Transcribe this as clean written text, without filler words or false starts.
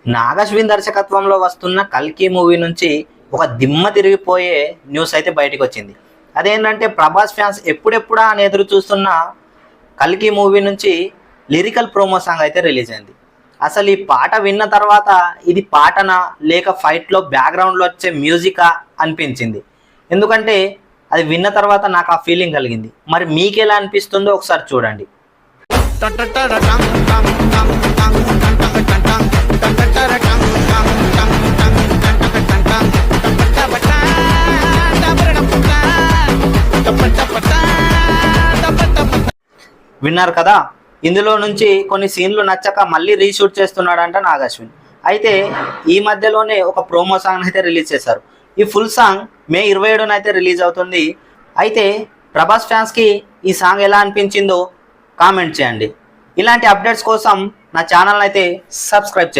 నాగశ్విన్ దర్శకత్వంలో వస్తున్న కల్కి మూవీ నుంచి ఒక దిమ్మ తిరిగిపోయే న్యూస్ అయితే బయటకు వచ్చింది. అదేంటంటే ప్రభాస్ ఫ్యాన్స్ ఎప్పుడెప్పుడా అని ఎదురు చూస్తున్న కల్కి మూవీ నుంచి లిరికల్ ప్రోమో సాంగ్ అయితే రిలీజ్ అయింది. అసలు ఈ పాట విన్న తర్వాత ఇది పాటనా లేక ఫైట్లో బ్యాక్గ్రౌండ్లో వచ్చే మ్యూజికా అనిపించింది. ఎందుకంటే అది విన్న తర్వాత నాకు ఆ ఫీలింగ్ కలిగింది. మరి మీకు ఎలా అనిపిస్తుందో ఒకసారి చూడండి. విన్నారు కదా, ఇందులో నుంచి కొన్ని సీన్లు నచ్చక మళ్ళీ రీషూట్ చేస్తున్నాడంట నాగశ్విన్. అయితే ఈ మధ్యలోనే ఒక ప్రోమో సాంగ్ అయితే రిలీజ్ చేశారు. ఈ ఫుల్ సాంగ్ మే 27న అయితే రిలీజ్ అవుతుంది. అయితే ప్రభాస్ ఫ్యాన్స్కి ఈ సాంగ్ ఎలా అనిపించిందో కామెంట్ చేయండి. ఇలాంటి అప్డేట్స్ కోసం నా ఛానల్ అయితే సబ్స్క్రైబ్ చేసుకోండి.